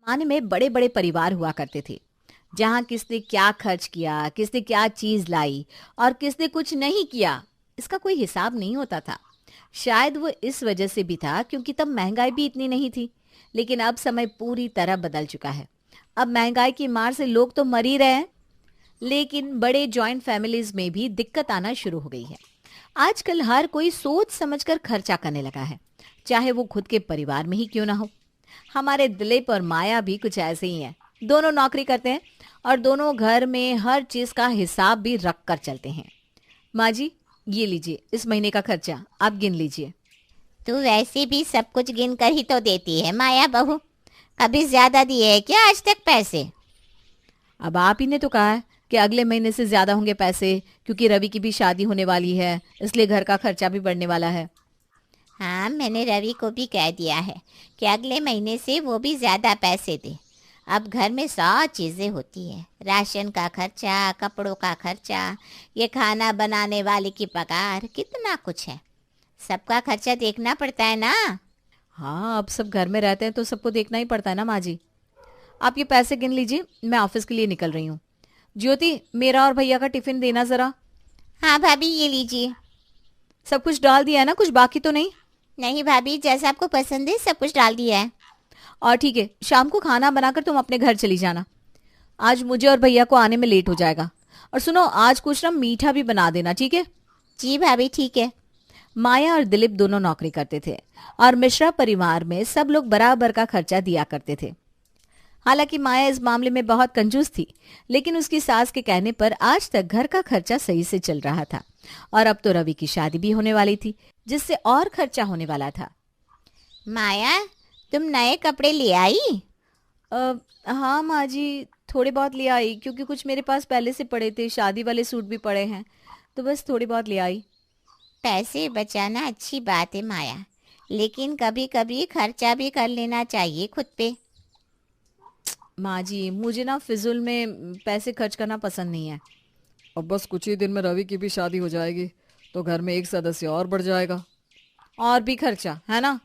आने में बड़े बड़े परिवार हुआ करते थे, जहाँ किसने क्या खर्च किया, किसने क्या चीज लाई और किसने कुछ नहीं किया, इसका कोई हिसाब नहीं होता था। शायद वो इस वजह से भी था क्योंकि तब महंगाई भी इतनी नहीं थी। लेकिन अब समय पूरी तरह बदल चुका है। अब महंगाई की मार से लोग तो मर ही रहे हैं, लेकिन बड़े जॉइंट फैमिलीज में भी दिक्कत आना शुरू हो गई है। आजकल हर कोई सोच समझकर खर्चा करने लगा है, चाहे वो खुद के परिवार में ही क्यों ना हो। हमारे दिलीप और माया भी कुछ ऐसे ही हैं। दोनों नौकरी करते हैं और दोनों घर में हर चीज का हिसाब भी रख कर चलते हैं। माँ जी, ये लीजिए इस महीने का खर्चा, आप गिन लीजिए। तू वैसे भी सब कुछ गिन कर ही तो देती है माया बहू। कभी ज्यादा दिए है क्या आज तक पैसे? अब आप ही ने तो कहा है कि अगले महीने से ज्यादा होंगे पैसे, क्योंकि रवि की भी शादी होने वाली है, इसलिए घर का खर्चा भी बढ़ने वाला है। हाँ, मैंने रवि को भी कह दिया है कि अगले महीने से वो भी ज्यादा पैसे दे। अब घर में 100 चीजें होती है, राशन का खर्चा, कपड़ों का खर्चा, ये खाना बनाने वाले की पगार, कितना कुछ है। सबका खर्चा देखना पड़ता है ना। हाँ, अब सब घर में रहते हैं तो सबको देखना ही पड़ता है ना माँ जी। आप ये पैसे गिन लीजिए, मैं ऑफिस के लिए निकल रही हूँ। ज्योति, मेरा और भैया का टिफिन देना जरा। हाँ भाभी, ये लीजिए। सब कुछ डाल दिया है ना, कुछ बाकी तो नहीं? नहीं भाभी, जैसा आपको पसंद है सब कुछ डाल दिया है। और ठीक है, शाम को खाना बनाकर तुम अपने घर चली जाना। आज मुझे और भैया को आने में लेट हो जाएगा। और सुनो, आज कुछ ना मीठा भी बना देना, ठीक है? जी भाभी, ठीक है। माया और दिलीप दोनों नौकरी करते थे और मिश्रा परिवार में सब लोग बराबर का खर्चा दिया करते थे। हालांकि माया इस मामले में बहुत कंजूस थी, लेकिन उसकी सास के कहने पर आज तक घर का खर्चा सही से चल रहा था। और अब तो रवि की शादी भी होने वाली थी, जिससे और खर्चा होने वाला था। माया, तुम नए कपड़े ले आई? हाँ माँ जी, थोड़े बहुत ले आई, क्योंकि कुछ मेरे पास पहले से पड़े थे, शादी वाले सूट भी पड़े हैं, तो बस थोड़ी बहुत ले आई। पैसे बचाना अच्छी बात है माया, लेकिन कभी कभी खर्चा भी कर लेना चाहिए खुद पे। माँ जी, मुझे ना फिजूल में पैसे खर्च करना पसंद नहीं है। अब बस कुछ ही दिन में रवि की भी शादी हो जाएगी, तो घर में एक सदस्य और बढ़ जाएगा। और भी खर्चा है ना?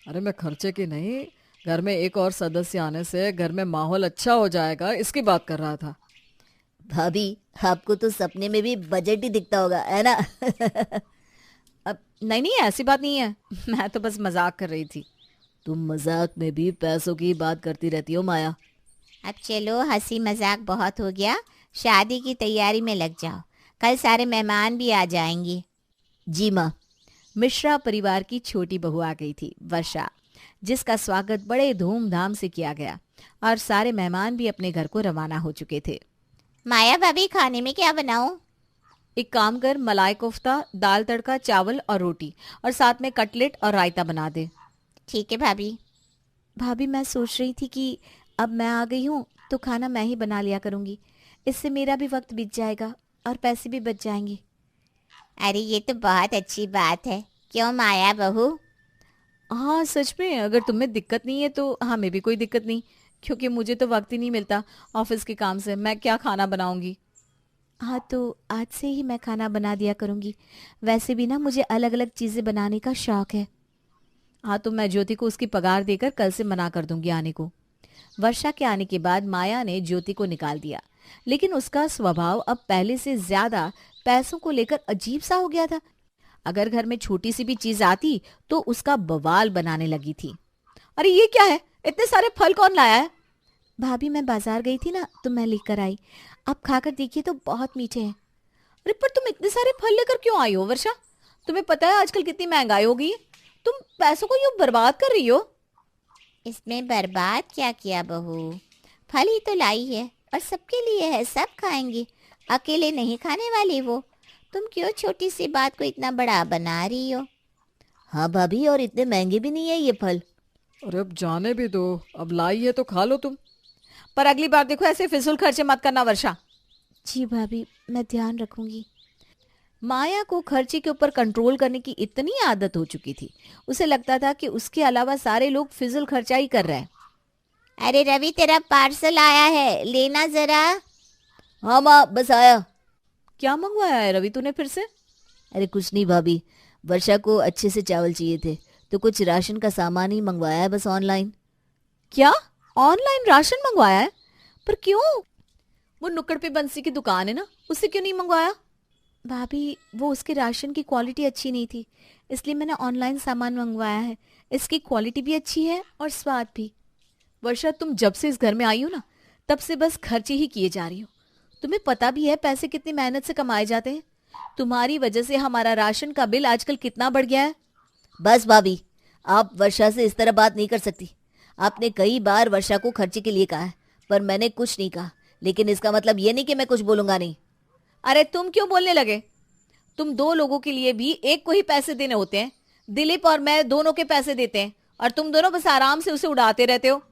अरे मैं खर्चे की नहीं, घर में एक और सदस्य आने से घर में माहौल अच्छा हो जाएगा, इसकी बात कर रहा था। भाभी, आपको तो सपने में भी बजट ही दिखता होगा, है ना? अब नहीं नहीं, ऐसी बात नहीं है। मैं तो बस मजाक कर रही थी। तुम मजाक में भी पैसों की बात करती रहती हो माया। अब चलो, हंसी मजाक बहुत हो गया, शादी की तैयारी में लग जाओ। कल सारे मेहमान भी आ जाएंगे। जी माँ। मिश्रा परिवार की छोटी बहू आ गई थी, वर्षा, जिसका स्वागत बड़े धूमधाम से किया गया और सारे मेहमान भी अपने घर को रवाना हो चुके थे। माया भाभी, खाने में क्या बनाऊं? एक काम कर, मलाई कोफ्ता, दाल तड़का, चावल और रोटी, और साथ में कटलेट और रायता बना दे। ठीक है भाभी। भाभी, मैं सोच रही थी कि अब मैं आ गई हूँ तो खाना मैं ही बना लिया करूँगी। इससे मेरा भी वक्त बीत जाएगा और पैसे भी बच जाएंगे। अरे ये तो बहुत अच्छी बात है, क्यों माया बहू? हाँ सच में, अगर तुम्हें दिक्कत नहीं है तो हमें भी कोई दिक्कत नहीं, क्योंकि मुझे तो वक्त ही नहीं मिलता ऑफिस के काम से। मैं क्या खाना बनाऊंगी? हाँ, तो आज से ही मैं खाना बना दिया करूँगी। वैसे भी ना मुझे अलग अलग चीज़ें बनाने का शौक है। हाँ, तो मैं ज्योति को उसकी पगार देकर कल से मना कर दूंगी आने को। वर्षा के आने के बाद माया ने ज्योति को निकाल दिया, लेकिन उसका स्वभाव अब पहले से ज्यादा पैसों को लेकर अजीब सा हो गया था। अगर घर में छोटी सी भी चीज आती तो उसका बवाल बनाने लगी थी। अरे ये क्या है, इतने सारे फल कौन लाया है? भाभी, मैं बाजार गई थी ना, तो मैं लेकर आई। आप खाकर देखिए तो बहुत मीठे हैं। अरे पर तुम इतने सारे फल लेकर क्यों आई हो वर्षा? तुम्हें पता है आजकल कितनी महंगाई हो गई है, तुम पैसों को यूं बर्बाद कर रही हो। इसमें बर्बाद क्या किया बहू? फल ही तो लाई है और सबके लिए है, सब खाएंगे। अकेले नहीं खाने वाली वो। तुम क्यों छोटी सी बात को इतना बड़ा बना रही हो? हाँ भाभी, और इतने महंगे भी नहीं है ये फल। अरे अब जाने भी दो, अब लाई है तो खा लो तुम। पर अगली बार देखो ऐसे फिजूल खर्चे मत करना वर्षा। जी भाभी, मैं ध्यान रखूंगी। माया को खर्चे के ऊपर कंट्रोल करने की इतनी आदत हो चुकी थी, उसे लगता था कि उसके अलावा सारे लोग फिजूल खर्चा ही कर रहे हैं। अरे रवि, तेरा पार्सल आया है, लेना जरा। हाँ माँ, बस आया। क्या मंगवाया है रवि तूने फिर से? अरे कुछ नहीं भाभी, वर्षा को अच्छे से चावल चाहिए थे, तो कुछ राशन का सामान ही मंगवाया है बस ऑनलाइन। क्या? ऑनलाइन राशन मंगवाया है? पर क्यों? वो नुक्कड़ पे बंसी की दुकान है ना, उससे क्यों नहीं मंगवाया? भाभी, वो उसके राशन की क्वालिटी अच्छी नहीं थी, इसलिए मैंने ऑनलाइन सामान मंगवाया है। इसकी क्वालिटी भी अच्छी है और स्वाद भी। वर्षा, तुम जब से इस घर में आई हो ना, तब से बस खर्चे ही किए जा रही हो। तुम्हें पता भी है पैसे कितनी मेहनत से कमाए जाते हैं? तुम्हारी वजह से हमारा राशन का बिल आजकल कितना बढ़ गया है। बस भाभी, आप वर्षा से इस तरह बात नहीं कर सकती। आपने कई बार वर्षा को खर्चे के लिए कहा है, पर मैंने कुछ नहीं कहा। लेकिन इसका मतलब ये नहीं कि मैं कुछ बोलूंगा नहीं। अरे तुम क्यों बोलने लगे? तुम दो लोगों के लिए भी एक को ही पैसे देने होते हैं। दिलीप और मैं दोनों के पैसे देते हैं और तुम दोनों बस आराम से उसे उड़ाते रहते हो।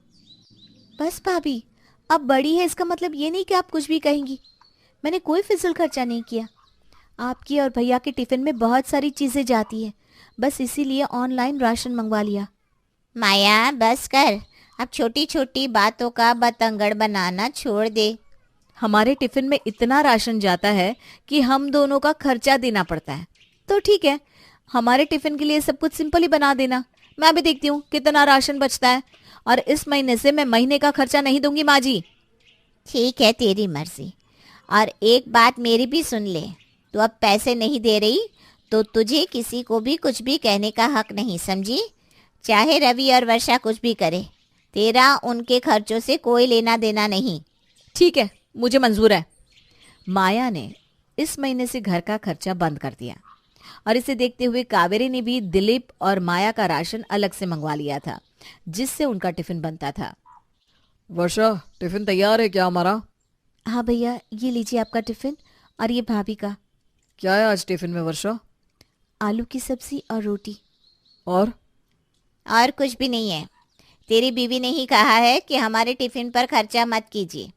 बस भाभी, अब बड़ी है इसका मतलब ये नहीं कि आप कुछ भी कहेंगी। मैंने कोई फिजूल खर्चा नहीं किया। आपकी और भैया के टिफिन में बहुत सारी चीजें जाती है, बस इसीलिए ऑनलाइन राशन मंगवा लिया। माया बस कर, अब छोटी छोटी बातों का बतंगड़ बनाना छोड़ दे। हमारे टिफिन में इतना राशन जाता है कि हम दोनों का खर्चा देना पड़ता है। तो ठीक है, हमारे टिफिन के लिए सब कुछ सिंपल ही बना देना। मैं भी देखती हूँ कितना राशन बचता है, और इस महीने से मैं महीने का खर्चा नहीं दूंगी माँ जी। ठीक है, तेरी मर्जी। और एक बात मेरी भी सुन ले, तू अब पैसे नहीं दे रही तो तुझे किसी को भी कुछ भी कहने का हक नहीं, समझी? चाहे रवि और वर्षा कुछ भी करे, तेरा उनके खर्चों से कोई लेना देना नहीं। ठीक है, मुझे मंजूर है। माया ने इस महीने से घर का खर्चा बंद कर दिया, और इसे देखते हुए कावेरी ने भी दिलीप और माया का राशन अलग से मंगवा लिया था, जिससे उनका टिफिन बनता था। वर्षा, टिफिन तैयार है क्या हमारा? हाँ भैया, ये लीजिए आपका टिफिन, और ये भाभी का। क्या है आज टिफिन में वर्षा? आलू की सब्जी और रोटी। और कुछ भी नहीं है। तेरी बीवी ने ही कहा है कि हमारे टिफिन पर खर्चा मत कीजिए,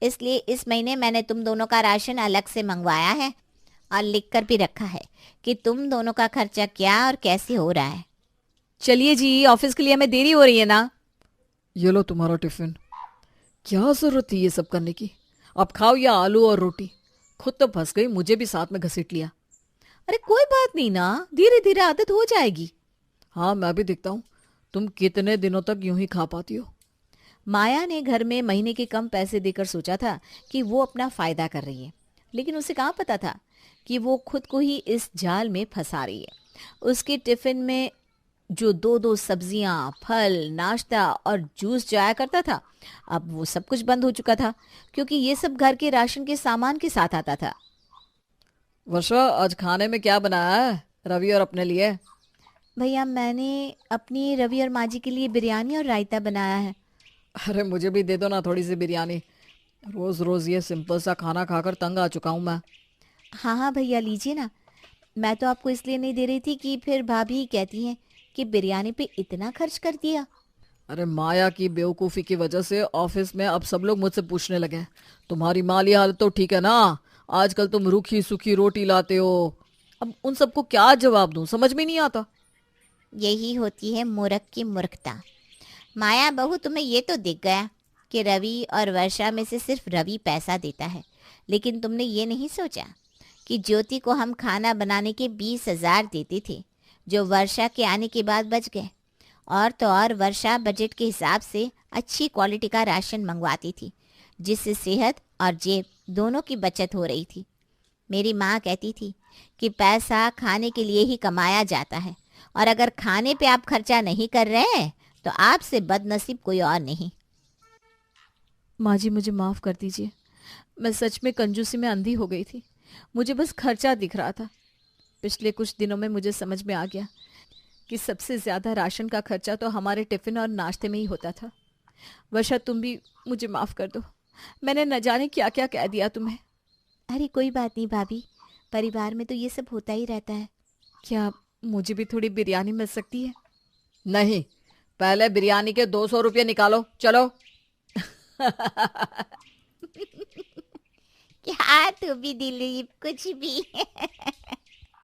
इसलिए इस महीने मैंने तुम दोनों का राशन अलग से मंगवाया है और लिख कर भी रखा है कि तुम दोनों का खर्चा क्या और कैसे हो रहा है। चलिए जी, ऑफिस के लिए हमें देरी हो रही है ना। ये लो तुम्हारा टिफिन। क्या जरूरत थी ये सब करने की? अब खाओ या आलू और रोटी। खुद तो फंस गई, मुझे भी साथ में घसीट लिया। अरे कोई बात नहीं ना, धीरे धीरे आदत हो जाएगी। हाँ, मैं भी देखता हूँ तुम कितने दिनों तक यूं ही खा पाती हो। माया ने घर में महीने के कम पैसे देकर सोचा था कि वो अपना फायदा कर रही है, लेकिन उसे कहाँ पता था कि वो खुद को ही इस जाल में फंसा रही है। उसके टिफिन में जो दो दो सब्जियां, फल, नाश्ता और जूस जाया करता था, अब वो सब कुछ बंद हो चुका था, क्योंकि ये सब घर के राशन के सामान के साथ आता था। वर्षा, आज खाने में क्या बनाया है रवि और अपने लिए? भैया, मैंने अपनी रवि और माँ जी के लिए बिरयानी और रायता बनाया है। अरे मुझे भी दे दो ना थोड़ी सी बिरयानी। रोज रोज ये सिंपल सा खाना खाकर तंग आ चुका हूँ मैं। हाँ हाँ भैया, लीजिए ना। मैं तो आपको इसलिए नहीं दे रही थी कि फिर भाभी कहती हैं कि बिरयानी पे इतना खर्च कर दिया। अरे माया की बेवकूफ़ी की वजह से ऑफिस में अब सब लोग मुझसे पूछने लगे, तुम्हारी माली हालत तो ठीक है ना? आजकल तुम रूखी सूखी रोटी लाते हो। अब उन सबको क्या जवाब दूं, समझ में नहीं आता। यही होती है मूर्ख की मूर्खता। माया बहू, तुम्हें ये तो दिख गया कि रवि और वर्षा में से सिर्फ रवि पैसा देता है, लेकिन तुमने ये नहीं सोचा कि ज्योति को हम खाना बनाने के 20,000 देते थे, जो वर्षा के आने के बाद बच गए। और तो और वर्षा बजट के हिसाब से अच्छी क्वालिटी का राशन मंगवाती थी, जिससे सेहत और जेब दोनों की बचत हो रही थी। मेरी माँ कहती थी कि पैसा खाने के लिए ही कमाया जाता है, और अगर खाने पे आप खर्चा नहीं कर रहे हैं तो आपसे बदनसीब कोई और नहीं। माँ जी, मुझे माफ़ कर दीजिए। मैं सच में कंजूसी में अंधी हो गई थी। मुझे बस खर्चा दिख रहा था। पिछले कुछ दिनों में मुझे समझ में आ गया कि सबसे ज़्यादा राशन का खर्चा तो हमारे टिफ़िन और नाश्ते में ही होता था। वर्षा, तुम भी मुझे माफ़ कर दो। मैंने न जाने क्या क्या कह दिया तुम्हें। अरे कोई बात नहीं भाभी, परिवार में तो ये सब होता ही रहता है। क्या मुझे भी थोड़ी बिरयानी मिल सकती है? नहीं, पहले बिरयानी के 200 रुपये निकालो, चलो। क्या तू भी दिलीप, कुछ भी।